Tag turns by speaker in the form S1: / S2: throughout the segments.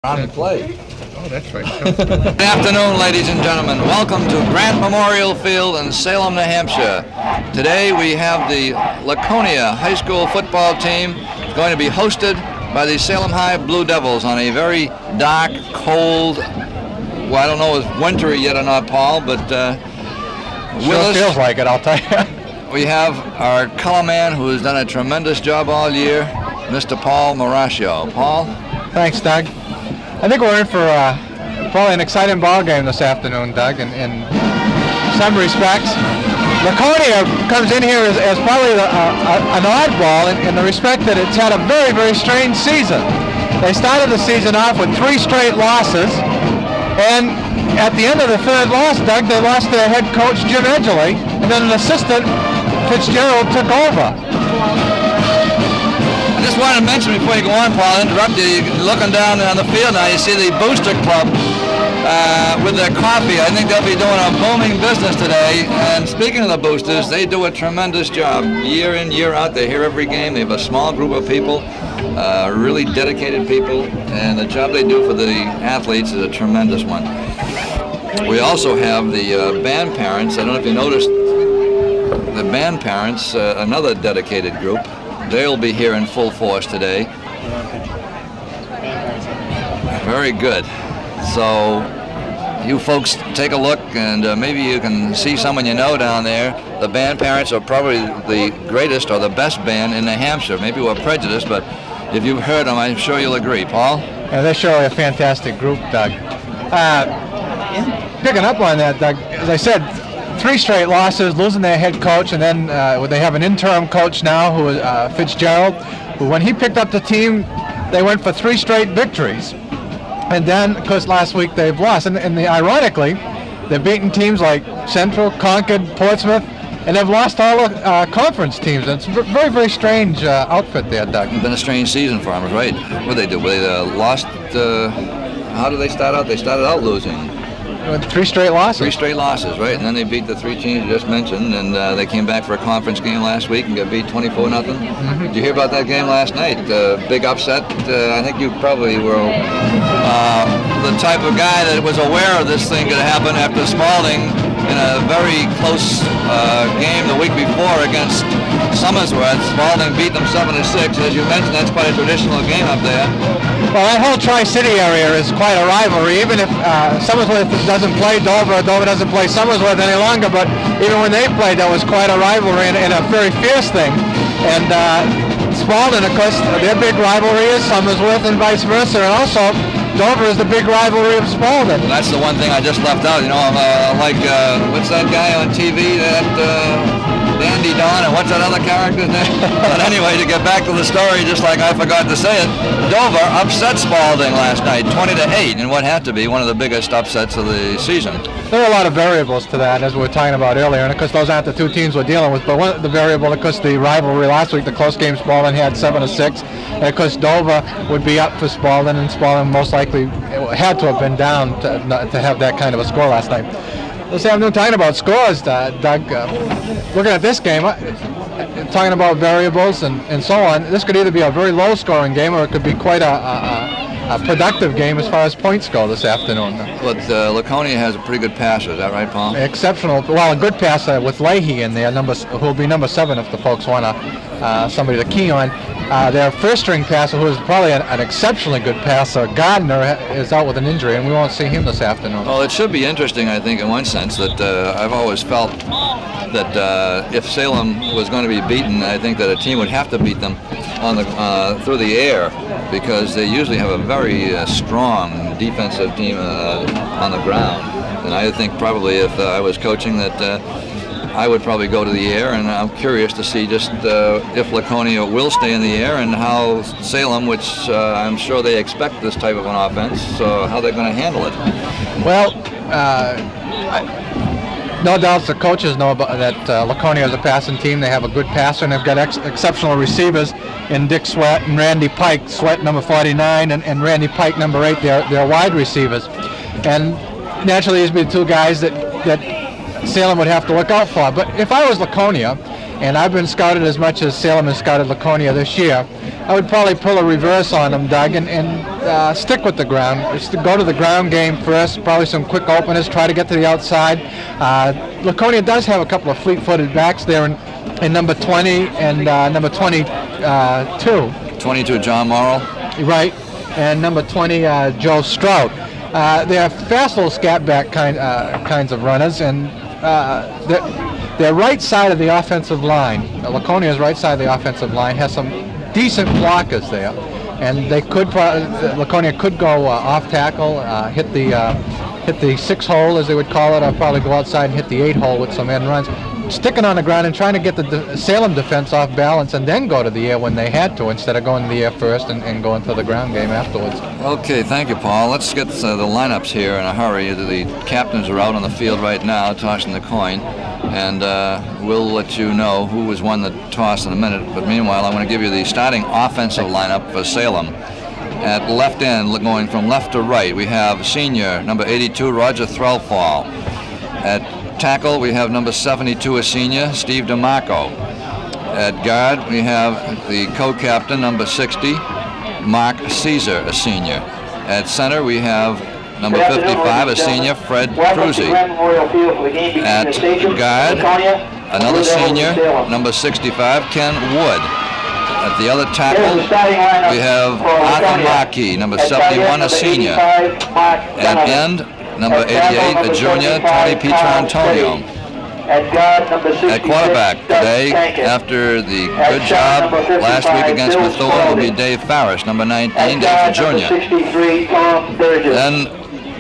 S1: On play.
S2: Oh, that's right.
S1: Good afternoon, ladies and gentlemen. Welcome to Grant Memorial Field in Salem, New Hampshire. Today we have the Laconia high school football team going to be hosted by the Salem High Blue Devils on a very dark, cold, well, I don't know if it's wintry yet or not, Paul, but
S2: Sure feels like it, I'll tell you.
S1: We have our color man who has done a tremendous job all year, Mr. Paul Marashio. Paul?
S2: Thanks, Doug. I think we're in for probably an exciting ball game this afternoon, Doug, in some respects. Laconia comes in here as probably an oddball in the respect that it's had a very, very strange season. They started the season off with 3 straight losses, and at the end of the third loss, Doug, they lost their head coach, Jim Edgley, and then an assistant, Fitzgerald, took over.
S1: I just wanted to mention before you go on, Paul, interrupt you. You're looking down on the field now, you see the Booster Club with their coffee. I think they'll be doing a booming business today. And speaking of the Boosters, they do a tremendous job year in, year out. They're here every game. They have a small group of people, really dedicated people, and the job they do for the athletes is a tremendous one. We also have the band parents. I don't know if you noticed, the band parents, another dedicated group. They'll be here in full force today. Very good. So you folks take a look, and maybe you can see someone you know down there. The band parents are probably the greatest or the best band in New Hampshire. Maybe we're prejudiced, but if you've heard them, I'm sure you'll agree. Paul?
S2: Yeah, they're surely a fantastic group, Doug. Picking up on that, Doug, as I said, 3 straight losses, losing their head coach, and then they have an interim coach now, who is Fitzgerald, who when he picked up the team, they went for 3 straight victories. And then, of course, last week they've lost. And ironically, they've beaten teams like Central, Concord, Portsmouth, and they've lost all the conference teams. And it's a very, very strange outfit there, Doug.
S1: It's been a strange season for them, right? What did they do? They lost, how did they start out? They started out losing.
S2: 3 straight losses.
S1: 3 straight losses, right? And then they beat the 3 teams you just mentioned, and they came back for a conference game last week and got beat 24-0.
S2: Mm-hmm.
S1: Did you hear about that game last night? Big upset. I think you probably were the type of guy that was aware of this thing could happen after Spalding in a very close game the week before against Somersworth. Spalding beat them 7-6. As you mentioned, that's quite a traditional game up there.
S2: Well, that whole Tri-City area is quite a rivalry. Even if Somersworth doesn't play Dover, Dover doesn't play Somersworth any longer, but even when they played, that was quite a rivalry and a very fierce thing. And Spalding, of course, their big rivalry is Somersworth and vice versa, and also Dover is the big rivalry of Spalding.
S1: Well, that's the one thing I just left out. You know, I'm like, what's that guy on TV, that Dandy Don, and what's that other character's name? But anyway, to get back to the story, just like I forgot to say it, Dover upset Spalding last night, 20-8, in what had to be one of the biggest upsets of the season.
S2: There are a lot of variables to that, as we were talking about earlier, and of course those aren't the 2 teams we're dealing with, but one of the variable, of course, the rivalry last week, the close game Spalding had 7-6, and of course Dover would be up for Spalding, and Spalding most likely had to have been down to have that kind of a score last night. Let's say I'm not talking about scores, Doug. Looking at this game, talking about variables and so on, this could either be a very low-scoring game or it could be quite a productive game as far as points go this afternoon.
S1: But Laconia has a pretty good passer, is that right, Paul?
S2: Exceptional. Well, a good passer with Leahy in there, who will be number 7 if the folks want somebody to key on. Their first-string passer, who is probably an exceptionally good passer, Gardner, is out with an injury, and we won't see him this afternoon.
S1: Well, it should be interesting, I think, in one sense, that I've always felt that if Salem was going to be beaten, I think that a team would have to beat them on the through the air, because they usually have a very strong defensive team on the ground. And I think probably if I was coaching that I would probably go to the air, and I'm curious to see just if Laconia will stay in the air and how Salem, which I'm sure they expect this type of an offense, how they're going to handle it.
S2: Well, no doubt the coaches know about that Laconia is a passing team. They have a good passer, and they've got exceptional receivers in Dick Sweat and Randy Pike. Sweat number 49 and Randy Pike number 8. They're wide receivers, and naturally these would be the 2 guys that Salem would have to look out for. But if I was Laconia, and I've been scouted as much as Salem has scouted Laconia this year, I would probably pull a reverse on them, Doug, and stick with the ground. Just to go to the ground game first, probably some quick openers, try to get to the outside. Laconia does have a couple of fleet-footed backs there in number 20 and number 22.
S1: 22, John Morrow.
S2: Right, and number 20, Joe Strout. They are fast little scat back kinds of runners, and their right side of the offensive line, Laconia's right side of the offensive line, has some decent blockers there, and they could Laconia could go off tackle, hit the 6-hole as they would call it, or probably go outside and hit the 8-hole with some end runs. Sticking on the ground and trying to get the Salem defense off balance and then go to the air when they had to, instead of going to the air first and going to the ground game afterwards.
S1: Okay, thank you, Paul. Let's get the lineups here in a hurry. The captains are out on the field right now tossing the coin, and we'll let you know who has won the toss in a minute. But meanwhile, I want to give you the starting offensive lineup for Salem. At left end, going from left to right, we have senior number 82, Roger Threlfall. At tackle, we have number 72, a senior, Steve DeMarco. At guard, we have the co-captain, number 60, Mark Caesar, a senior. At center, we have number 55, a senior, Fred Cruzy. At guard, another senior, number 65, Ken Wood. At the other tackle, we have Arthur Markey, number 71, a senior. At end, number 88, a junior, Tony Pietrantonio. At quarterback today, after the good job last week against Methuen, will be Dave Farris, number 19, Dave junior. Then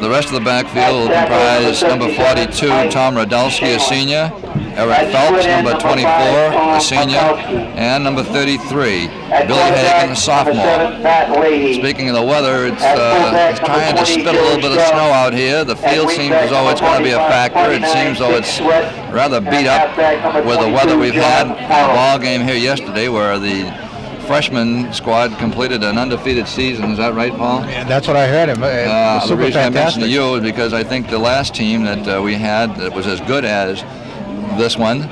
S1: the rest of the backfield will comprise number 42, Tom Radulski, a senior, Eric Phelps, number 24, a senior, and number 33, Billy Hagan, a sophomore. Speaking of the weather, it's trying to spit a little bit of snow out here. The field seems as though it's going to be a factor. It seems as though it's rather beat up with the weather we've had. A ball game here yesterday where the freshman squad completed an undefeated season. Is that right, Paul?
S2: Yeah, that's what I heard.
S1: The reason I mentioned to you is because I think the last team that we had that was as good as this one,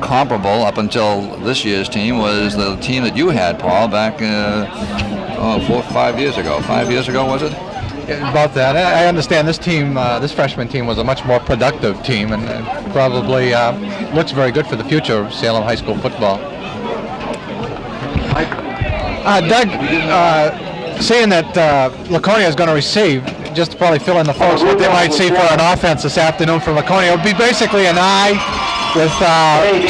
S1: comparable up until this year's team, was the team that you had, Paul, back 5 years ago. 5 years ago, was it?
S2: About that. I understand this team, this freshman team, was a much more productive team, and probably looks very good for the future of Salem High School football. Doug, saying that Laconia is going to receive, just to probably fill in the folks what they might see for an offense this afternoon from Laconia, it would be basically an I with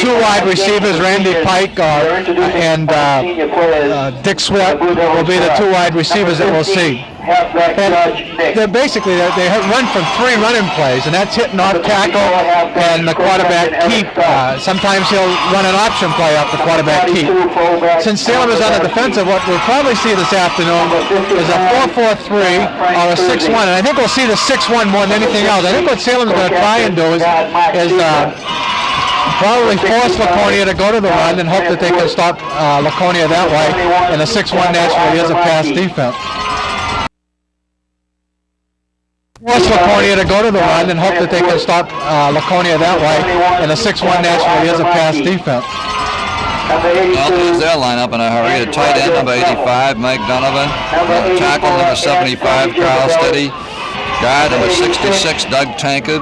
S2: two wide receivers, Randy Pike and Dick Swift will be the two wide receivers that we'll see. And they're basically, they run from 3 running plays, and that's hitting off tackle and the quarterback keep. Sometimes he'll run an option play off the quarterback keep. Since Salem is on the defensive, what we'll probably see this afternoon is a 4-4-3 or a 6-1, and I think we'll see the 6-1 more than anything else. I think what Salem's going to try and do is probably force Laconia to go to the run and hope that they can stop Laconia that way, and a 6-1 naturally is a pass defense. Force Laconia to go to the run and hope that they can stop Laconia that way, and a 6-1 naturally is a pass defense.
S1: Well, there's their lineup in a hurry. A tight end, number 85, Mike Donovan. Tackle, number 75, Carl Steady. Guard, number 66, Doug Tankard.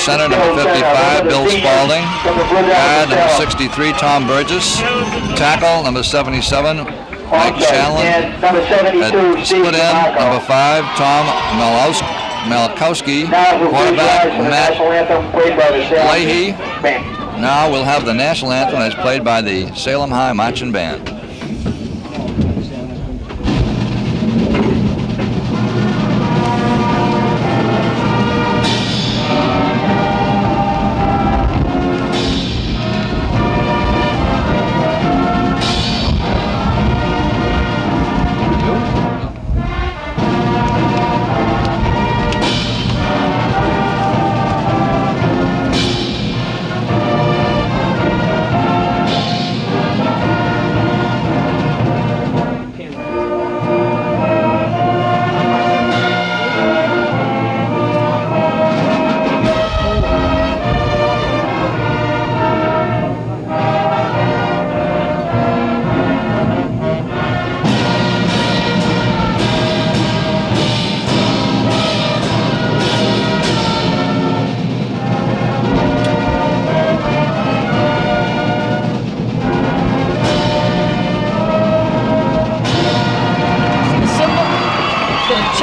S1: Center, number 55, Bill Spalding. Guard, number 63, Tom Burgess. Tackle, number 77, Mike Shanlon. At split end, number 5, Tom Malkowski. Quarterback, Matt Leahy. Now we'll have the national anthem as played by the Salem High Marching Band.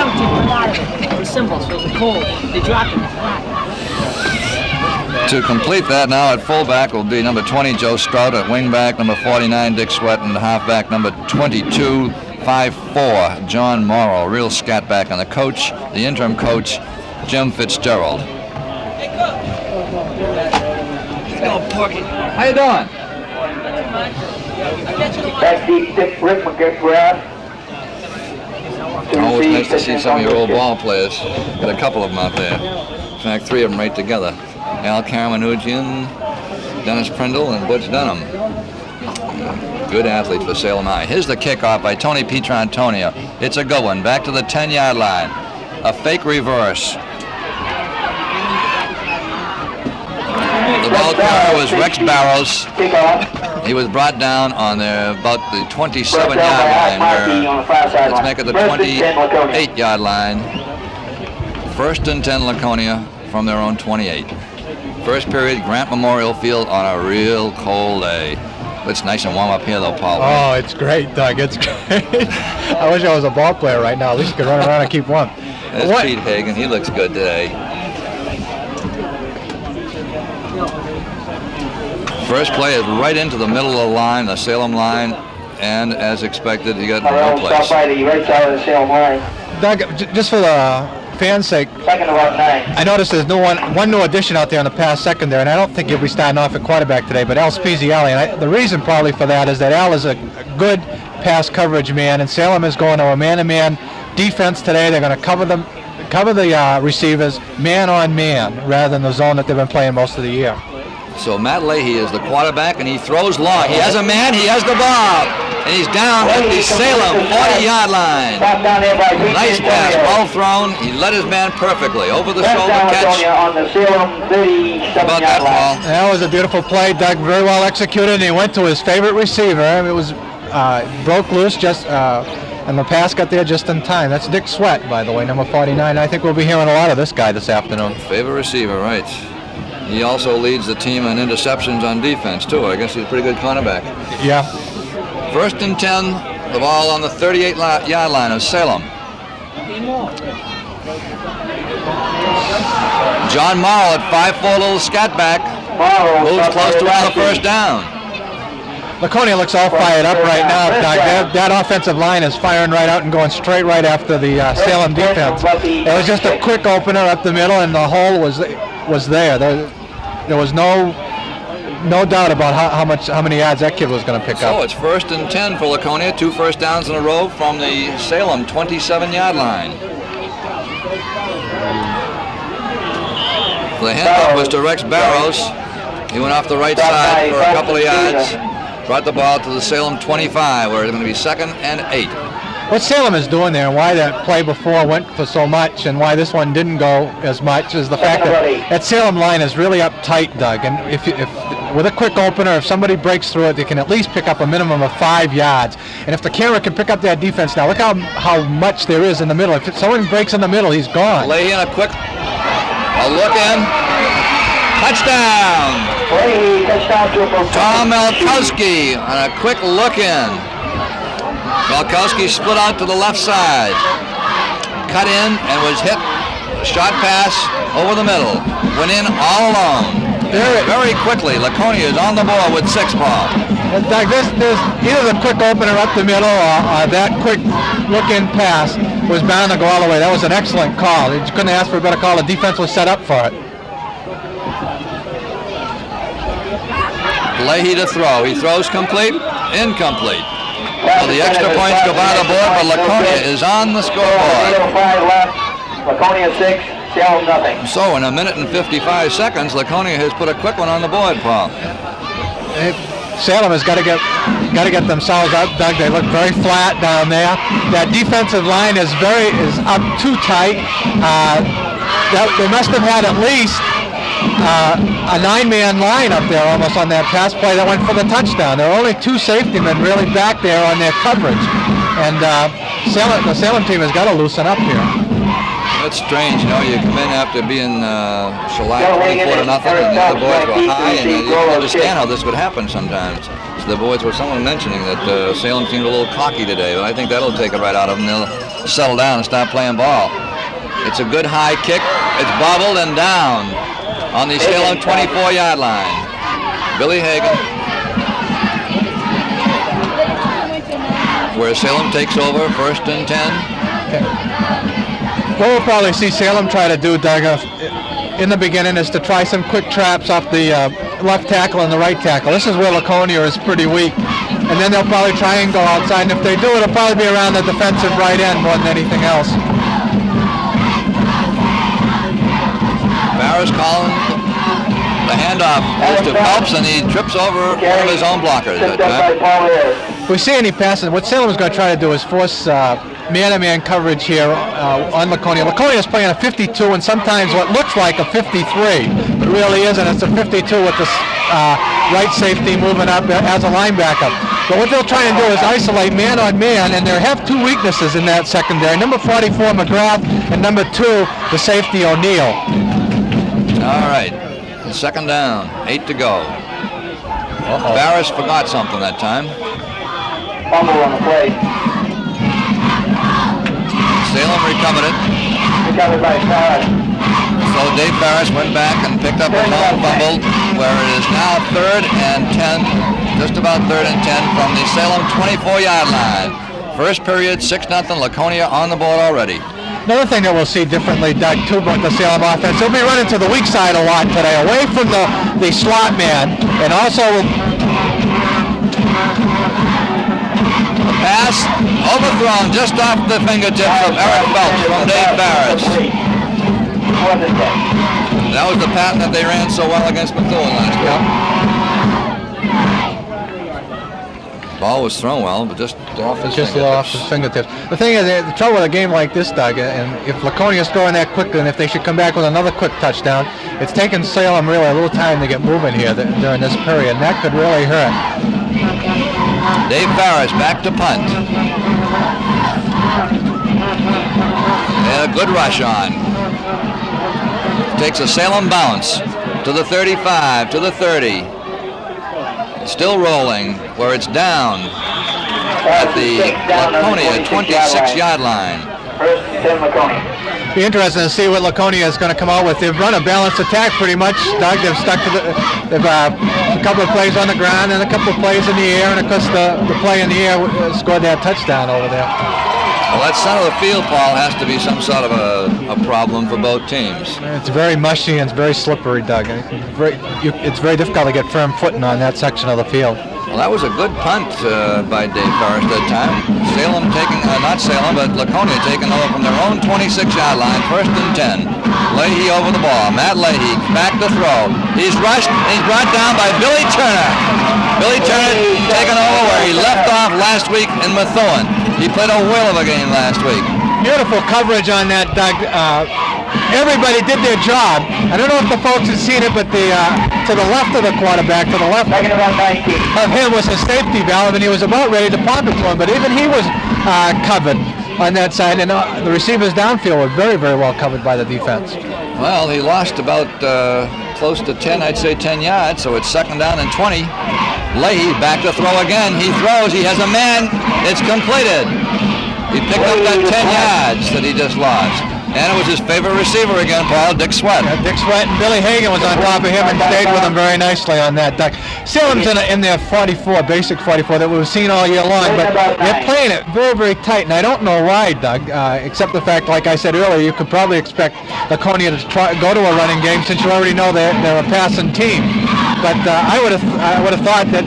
S3: 17 put out of it. The symbols, so it was cold. They dropped it.
S1: To complete that now at fullback will be number 20, Joe Strout. At wingback, number 49, Dick Sweat. And halfback, number 22, 5'4", John Morrow. Real scat back. And the coach, the interim coach, Jim Fitzgerald. How you doing?
S4: Back deep, Dick Rick McGrath.
S1: Oh, it's nice to see some of your old ball players. Got a couple of them out there. In fact, 3 of them right together. Al Karamanoujian, Dennis Prindle, and Butch Dunham. Good athletes for Salem High. Here's the kickoff by Tony Pietrantonio. It's a good one. Back to the 10-yard line. A fake reverse. The ball carrier was Rex Barrows. He was brought down on about the 27-yard line. Let's make it the 28-yard line. 1st and 10 Laconia from their own 28. First period, Grant Memorial Field on a real cold day. It's nice and warm up here, though, Paul.
S2: Oh, it's great, Doug. It's great. I wish I was a ball player right now. At least I could run around and keep warm.
S1: There's Pete Hagan. He looks good today. First play is right into the middle of the line, the Salem line, and as expected, he got no place.
S4: By the right side of the Salem line.
S2: Doug, just for the fans' sake,
S4: Second about 9.
S2: I noticed there's one new addition out there in the pass secondary, and I don't think he'll be starting off at quarterback today, but Al Speziale. And the reason probably for that is that Al is a good pass coverage man, and Salem is going to a man-to-man defense today. They're going to cover the receivers man on man rather than the zone that they've been playing most of the year.
S1: So Matt Leahy is the quarterback, and he throws long. He has a man, he has the ball, and he's down at the Salem 40-yard line. Nice pass, well thrown. He led his man perfectly. Over the shoulder catch.
S4: On the Salem 37
S1: About that, Paul.
S2: That was a beautiful play, Doug. Very well executed, and he went to his favorite receiver. It was broke loose and the pass got there just in time. That's Dick Sweat, by the way, number 49. I think we'll be hearing a lot of this guy this afternoon.
S1: Favorite receiver, right. He also leads the team in interceptions on defense, too. I guess he's a pretty good cornerback.
S2: Yeah.
S1: 1st and 10, the ball on the 38-yard line of Salem. John Morrow at 5'4", little scat back. Moves close to the first down.
S2: Laconia looks all fired up right now, Doug. That offensive line is firing right out and going straight right after the Salem defense. It was just a quick opener up the middle, and the hole was there. There was no doubt about how many yards that kid was going to pick up.
S1: So it's 1st and 10 for Laconia. 2 first downs in a row from the Salem 27-yard line. The handoff was to Rex Barrows. He went off the right side for a couple of yards. Brought the ball to the Salem 25, where it's going to be 2nd and 8.
S2: What Salem is doing there, and why that play before went for so much, and why this one didn't go as much, is the fact that Salem line is really uptight, Doug. And if with a quick opener, if somebody breaks through it, they can at least pick up a minimum of 5 yards. And if the camera can pick up that defense now, look how much there is in the middle. If someone breaks in the middle, he's gone.
S1: Leahy in a look in. Touchdown! Tom Malkowski on a quick look in. Malkowski split out to the left side. Cut in and was hit. Shot pass over the middle. Went in all alone. Very quickly, Laconia is on the board with 6, Paul.
S2: Doug, there's either the quick opener up the middle or that quick look-in pass was bound to go all the way. That was an excellent call. You couldn't ask for a better call. The defense was set up for it.
S1: Leahy to throw. He throws complete. Incomplete. Well, the extra points go by the board, but Laconia is on the scoreboard.
S4: 5 left. Laconia 6, Salem nothing.
S1: So in a minute and 55 seconds, Laconia has put a quick one on the board, Paul.
S2: Salem has got to get themselves up, Doug. They look very flat down there. That defensive line is up too tight. They must have had at least a 9-man line up there almost on that pass play that went for the touchdown. There were only 2 safety men really back there on their coverage. And the Salem team has got to loosen up here.
S1: That's strange, you know. You come in after being shellacked 24-0, and the other boys were high, and you can understand how this would happen sometimes. The boys were someone mentioning that Salem seemed a little cocky today, but I think that'll take it right out of them. They'll settle down and stop playing ball. It's a good high kick. It's bobbled and down on the Salem 24-yard line. Billy Hagan, where Salem takes over, 1st and 10.
S2: Okay. What we'll probably see Salem try to do, Doug, in the beginning is to try some quick traps off the left tackle and the right tackle. This is where Laconia is pretty weak. And then they'll probably try and go outside. And if they do, it'll probably be around the defensive right end more than anything else.
S1: Barris calling the handoff goes to Phelps, and he trips over one of his own blockers that time.
S2: If we see any passing, what Salem is going to try to do is force man-to-man coverage here on Laconia. Laconia is playing a 52 and sometimes what looks like a 53, but really isn't. It's a 52 with the right safety moving up as a linebacker. But what they'll try and do is isolate man on man, and they have two weaknesses in that secondary. Number 44, McGrath, and number 2, the safety, O'Neill.
S1: All right, 2nd down, 8 to go. Barris forgot something that time.
S4: Fumble on the play.
S1: Salem recovered it.
S4: Recovered by Farris.
S1: So Dave Barris went back and picked up a long fumble, where it is now 3rd and 10, just about 3rd and 10 from the Salem 24-yard line. First period, 6-0, Laconia on the board already.
S2: Another thing that we'll see differently, Doug, too, about the Salem offense, they'll be running to the weak side a lot today, away from the slot man, and also
S1: the pass overthrown just off the fingertips of Eric Phelps from Dave Barris. That was the pattern that they ran so well against Methuen last week. Ball was thrown well, but just off his
S2: fingertips. The thing is, the trouble with a game like this, Doug, and if Laconia is scoring that quickly, and if they should come back with another quick touchdown, it's taken Salem really a little time to get moving here during this period, and that could really hurt.
S1: Dave Barris back to punt. And a good rush on. Takes a Salem bounce to the 35, to the 30. Still rolling, where it's down at the Laconia 26-yard line.
S4: First 10 Laconia.
S2: Be interesting to see what Laconia is going to come out with. They've run a balanced attack pretty much, Doug. They've stuck to they've a couple of plays on the ground and a couple of plays in the air, and of course the play in the air scored that touchdown over there.
S1: Well, that center of the field, Paul, has to be some sort of a problem for both teams.
S2: It's very mushy and it's very slippery, Doug. It's very difficult to get firm footing on that section of the field.
S1: Well, that was a good punt by Dave Barris that time. Salem taking, not Salem, but Laconia taking over from their own 26-yard line, 1st and 10. Leahy over the ball. Matt Leahy back to throw. He's rushed, and he's brought down by Billy Turner. Billy Turner taking over where he left off last week in Methuen. He played a whale of a game last week.
S2: Beautiful coverage on that, Doug. Everybody did their job. I don't know if the folks have seen it, but to the left of the quarterback, to the left of him was a safety valve, and he was about ready to pop it to him, but even he was covered on that side, and the receivers downfield were very, very well covered by the defense.
S1: Well, he lost about close to 10, I'd say 10 yards, so it's 2nd down and 20. Leahy back to throw again. He throws. He has a man. It's completed. He picked up that 10 yards that he just lost. And it was his favorite receiver again, Paul, Dick Sweat.
S2: Yeah, Dick Sweat and Billy Hagan was on top of him and stayed with him very nicely on that, Doug. Salem's in their 44, basic 44 that we've seen all year long, but they're playing it very, very tight, and I don't know why, Doug, except the fact, like I said earlier, you could probably expect Laconia to go to a running game since you already know they're a passing team. But I would have thought that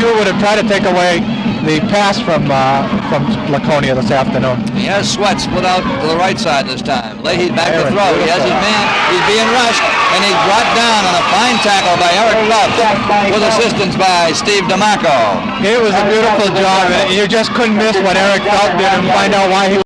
S2: Hugh would have tried to take away the pass from Laconia this afternoon.
S1: He has Sweat split out to the right side this time. Leahy back to throw. He has his man. He's being rushed, and he's brought down on a fine tackle by Eric Phelps with assistance by Steve DeMarco.
S2: It was a beautiful job. You just couldn't miss what Eric Phelps did and find out why he